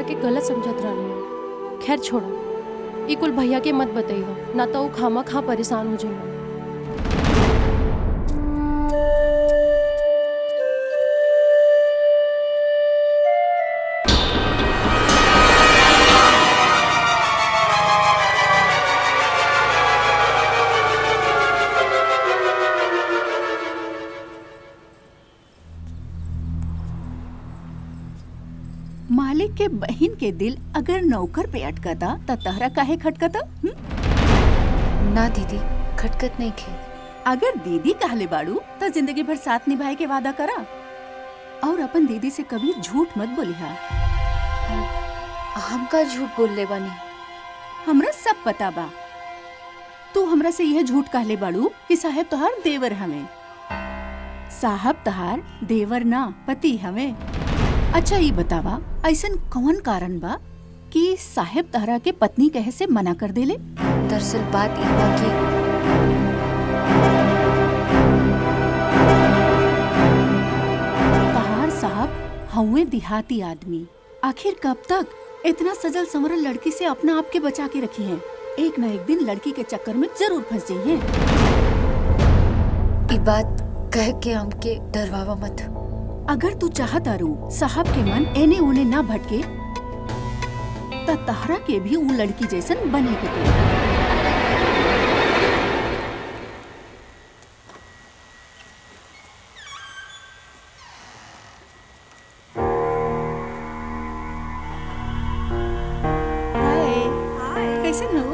के गलत समझत रहनी है। खैर छोड़ो, ई कुल भैया के मत बताइयो, ना तो वो खामा खा परेशान हो जाइए। मालिक के बहन के दिल अगर नौकर पे अटकता त तहरा काहे खटकता? ना दीदी, खटकत नहीं खे। अगर दीदी कहले बाड़ू त जिंदगी भर साथ निभाए के वादा करा और अपन दीदी से कभी झूठ मत बोलिहा। हमका झूठ बोल ले बानी। हमरा सब पता बा। तू हमरा से यह झूठ कहले बाड़ू कि साहब तोहार देवर हमें। साहब तोहार देवर ना पति हमें। अच्छा ये बतावा, ऐसन कौन कारण बा कि साहेब तहरा के पत्नी कहे से मना कर देले? दरअसल बात ई बा कि तहार साहब हउए देहाती आदमी। आखिर कब तक इतना सजल संवरल लड़की से अपना आप के बचा के रखी हैं? एक न एक दिन लड़की के चक्कर में जरूर फंस जाई हैं। ई बात कह के हमके डरवावा मत। अगर तू चाहता रू साहब के मन एने ओने ना भटके त तहरा के भी वो लड़की जैसन बने के पड़ी। हाय, कैसन हो?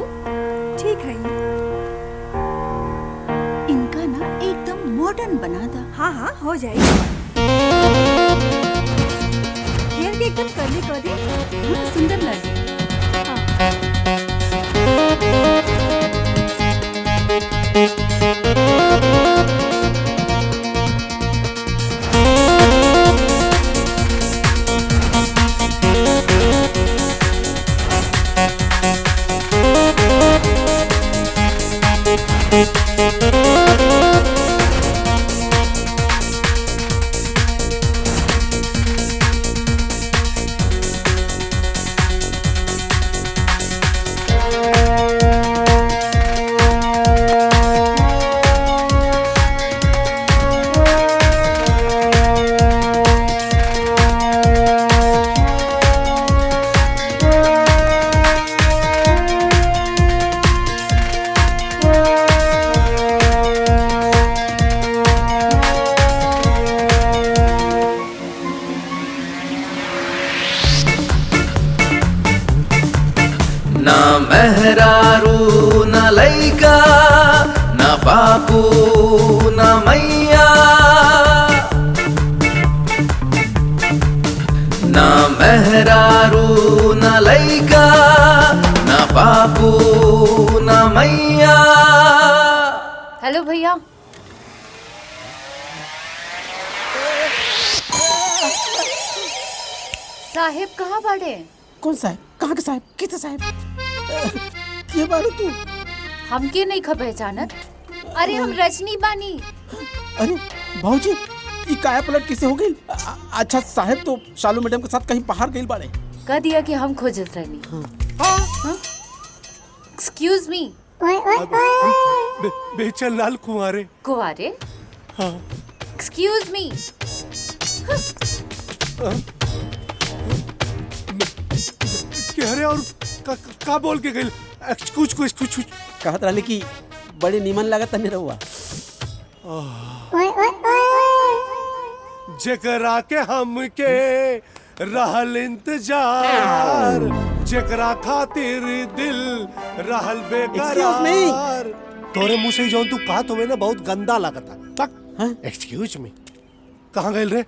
ठीक है। इनका ना एकदम मॉडर्न बना दा। हाँ हो जाएगी। हेयर के एकदम कर्ली कर दे। हाँ, सुंदर लगे। ना मेहरारू न लैका न बापू न मैया, ना मेहरारू न लैका न बापू न मैया। हेलो भैया। साहेब कहाँ बाड़े? कौन साहब? कहाँ के साहब? किस साहब? ये बारू तू? हमके नहीं खबर पहचानत। अरे हम रजनी बानी। अरे भाऊजी, ये काया पलट किसे हो गई? अच्छा साहब तो शालू मैडम के साथ कहीं बाहर गई बाड़े। कह दिया कि हम खोजत रहनी। Excuse me. बेचन लाल कुंवारे। कुंवारे? हाँ। Excuse me. कह रहे और का बोल के गई? कुछ कहत रहले कि बड़े नीमन लागत नहीं रहुआ। जेकरा के हमके रहल इंतजार, जेकरा खातिर दिल रहल बेकरार। तोरे मुंह से जौन तू कहत होवे ना बहुत गंदा लागता। तक एक्सक्यूज मी, कहाँ गइल रे?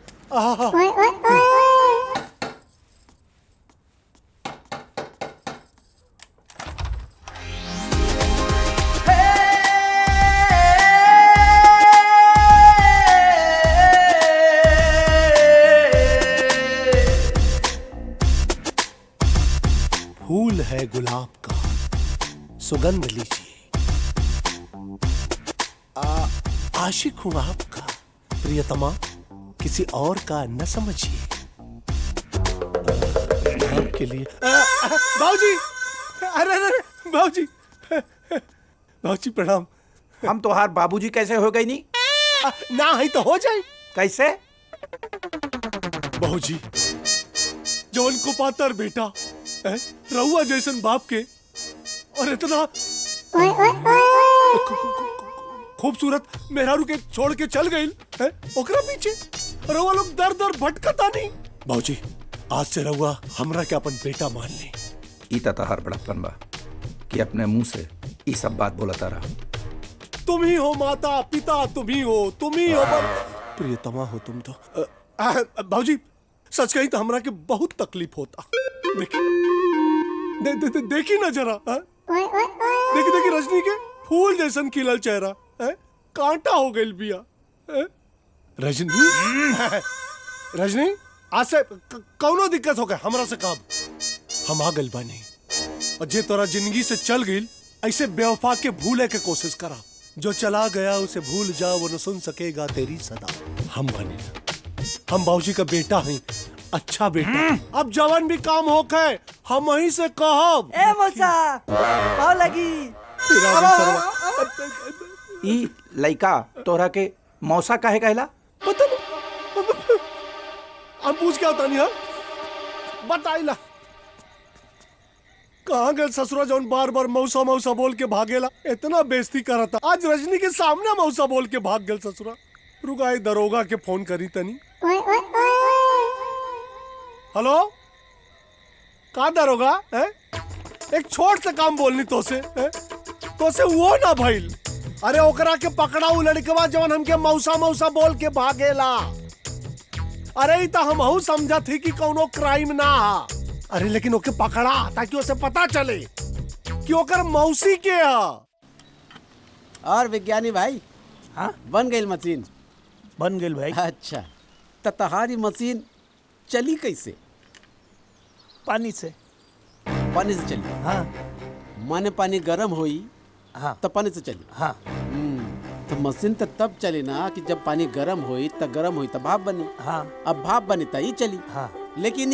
फूल है गुलाब का, सुगंध लीजिए। आशिक हूं आपका प्रियतमा, किसी और का न समझिए। आपके लिए बाबूजी, अरे अरे बाबूजी, बाबूजी प्रणाम। हम तोहार बाबूजी कैसे हो गई नी? ना है तो हो जाए। कैसे? बाबूजी जौन को पातर बेटा रहुआ जैसन बाप के और इतना खूबसूरत मेहरारू के छोड़ के चल गई है ओकरा पीछे रहुआ लोग दर दर भटकता नहीं। बाबूजी आज से रहुआ हमरा के अपन बेटा मान ली। ई तहार बड़प्पन बा कि अपने मुंह से ई सब बात बोलता रहा। तुम ही हो माता पिता, तुम ही हो प्रियतमा हो तुम तो। बाबूजी सच कही तो हमरा के बहुत तकलीफ होता। देखी ना जरा, देखी रजनी के फूल जैसन खिलल चेहरा कांटा हो गई बिया। रजनी आज से कौनो दिक्कत हो गए हमरा से कब हम आ गइल बानी। और जे तोरा जिंदगी से चल गई ऐसे बेवफा के भूले के कोशिश करा। जो चला गया उसे भूल जा, वो न सुन सकेगा तेरी सदा। हम बने हम बाबूजी का बेटा हैं, अच्छा बेटा। अब जवान भी काम हो गए हम वहीं से कहब। ए मौसा पाव लगी। ई लइका तोहरा के मौसा काहे कहला? बता हम पूछ क्या होता नहीं है बताइला। कहाँ गए ससुरा जौन बार बार मौसा मौसा बोल के भागेला, इतना बेइज्जती करा था। आज रजनी के सामने मौसा बोल के भाग गए ससुरा। रुकाई दरोगा के फोन करी तनी। हेलो का दरोगा है? एक छोट से काम बोलनी तो से वो ना भइल। अरे ओकरा के पकड़ा उ लड़कवा जवन हमके मौसा मौसा बोल के भागेला। अरे ई त हमहू समझा थी कि कोनो क्राइम ना हा। अरे लेकिन ओके पकड़ा ताकि उसे पता चले कि ओकर मौसी के हा। और विज्ञानी भाई हाँ बन गई मशीन? बन गेल भाई। अच्छा तो तहारी मशीन चली कैसे? पानी से। पानी से चली? हाँ माने पानी गर्म होई हाँ तो पानी से चली। हाँ तो मशीन तो तब चली ना कि जब पानी गर्म होई तो गर्म होई तो भाप बनी। हाँ अब भाप बनी तो ही चली। हाँ लेकिन ये